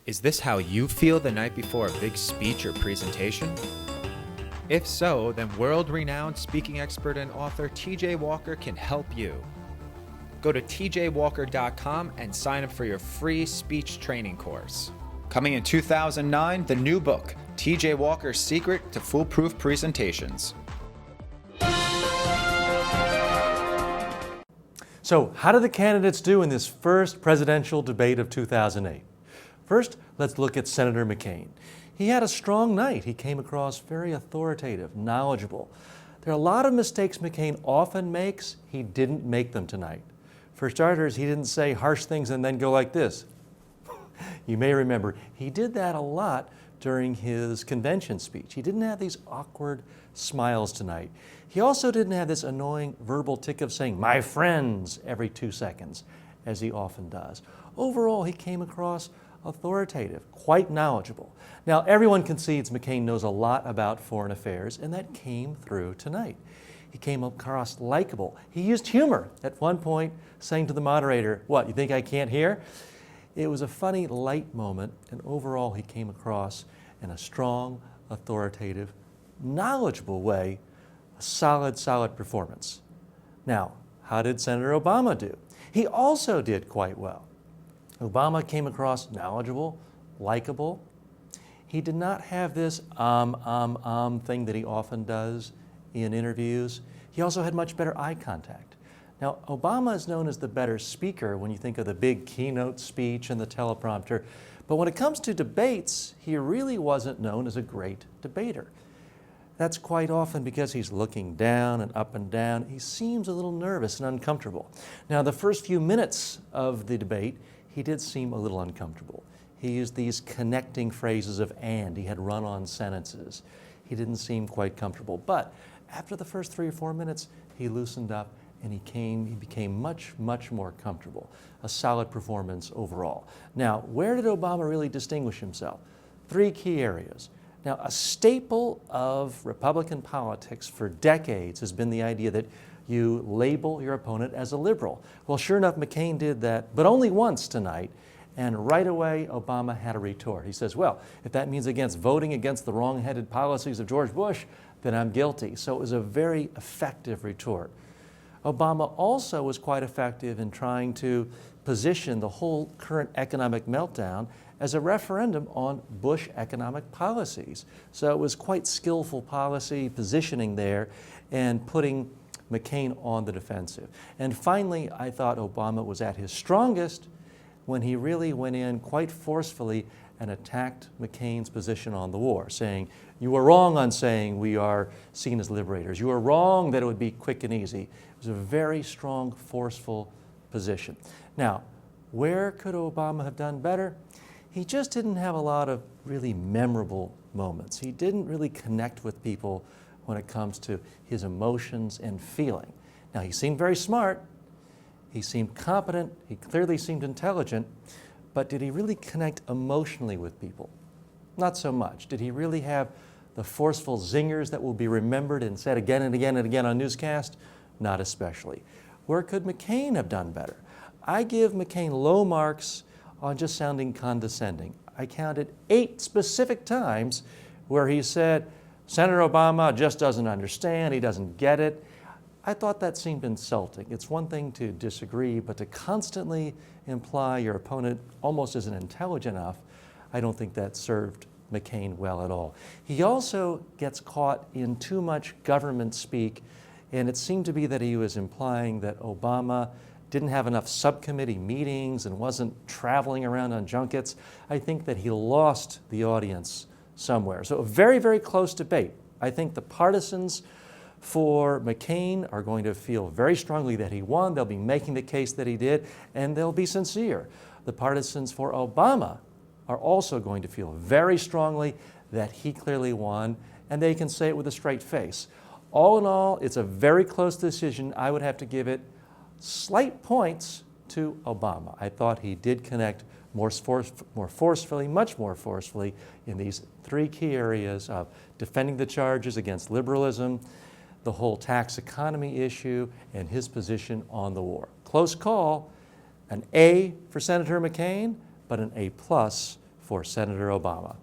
Is this how you feel the night before a big speech or presentation? If so, then world-renowned speaking expert and author TJ Walker can help you. Go to tjwalker.com and sign up for your free speech training course. Coming in 2009, the new book, TJ Walker's Secret to Foolproof Presentations. So, how did the candidates do in this first presidential debate of 2008? First, let's look at Senator McCain. He had a strong night. He came across very authoritative, knowledgeable. There are a lot of mistakes McCain often makes. He didn't make them tonight. For starters, he didn't say harsh things and then go like this. You may remember, he did that a lot during his convention speech. He didn't have these awkward smiles tonight. He also didn't have this annoying verbal tick of saying, "my friends," every 2 seconds, as he often does. Overall, he came across authoritative, quite knowledgeable. Now, everyone concedes McCain knows a lot about foreign affairs, and that came through tonight. He came across likable. He used humor at one point, saying to the moderator, "What, you think I can't hear?" It was a funny, light moment, and overall he came across in a strong, authoritative, knowledgeable way, a solid performance. Now, how did Senator Obama do? He also did quite well. Obama came across knowledgeable, likable. He did not have this thing that he often does in interviews. He also had much better eye contact. Now, Obama is known as the better speaker when you think of the big keynote speech and the teleprompter, but when it comes to debates, he really wasn't known as a great debater. That's quite often because he's looking down and up and down. He seems a little nervous and uncomfortable. Now, the first few minutes of the debate, he did seem a little uncomfortable. He used these connecting phrases of "and." He had run-on sentences. He didn't seem quite comfortable. But after the first 3 or 4 minutes, he loosened up and he became much more comfortable. A solid performance overall. Now, where did Obama really distinguish himself? 3 key areas. Now, a staple of Republican politics for decades has been the idea that you label your opponent as a liberal. Well, sure enough, McCain did that, but only once tonight, and right away, Obama had a retort. He says, well, if that means voting against the wrong-headed policies of George Bush, then I'm guilty. So it was a very effective retort. Obama also was quite effective in trying to position the whole current economic meltdown as a referendum on Bush economic policies. So it was quite skillful policy positioning there and putting McCain on the defensive. And finally, I thought Obama was at his strongest when he really went in quite forcefully and attacked McCain's position on the war, saying, "You were wrong on saying we are seen as liberators. You were wrong that it would be quick and easy." It was a very strong, forceful position. Now, where could Obama have done better? He just didn't have a lot of really memorable moments. He didn't really connect with people when it comes to his emotions and feeling. Now, he seemed very smart. He seemed competent. He clearly seemed intelligent. But did he really connect emotionally with people? Not so much. Did he really have the forceful zingers that will be remembered and said again and again and again on newscast? Not especially. Where could McCain have done better? I give McCain low marks on just sounding condescending. I counted 8 specific times where he said, "Senator Obama just doesn't understand, he doesn't get it." I thought that seemed insulting. It's one thing to disagree, but to constantly imply your opponent almost isn't intelligent enough, I don't think that served McCain well at all. He also gets caught in too much government speak, and it seemed to be that he was implying that Obama didn't have enough subcommittee meetings and wasn't traveling around on junkets. I think that he lost the audience somewhere. So a very close debate. I think the partisans for McCain are going to feel very strongly that he won. They'll be making the case that he did, and they'll be sincere. The partisans for Obama are also going to feel very strongly that he clearly won, and they can say it with a straight face. All in all, it's a very close decision. I would have to give it slight points to Obama. I thought he did connect much more forcefully in these 3 key areas of defending the charges against liberalism, the whole tax economy issue, and his position on the war. Close call, an A for Senator McCain, but an A+ for Senator Obama.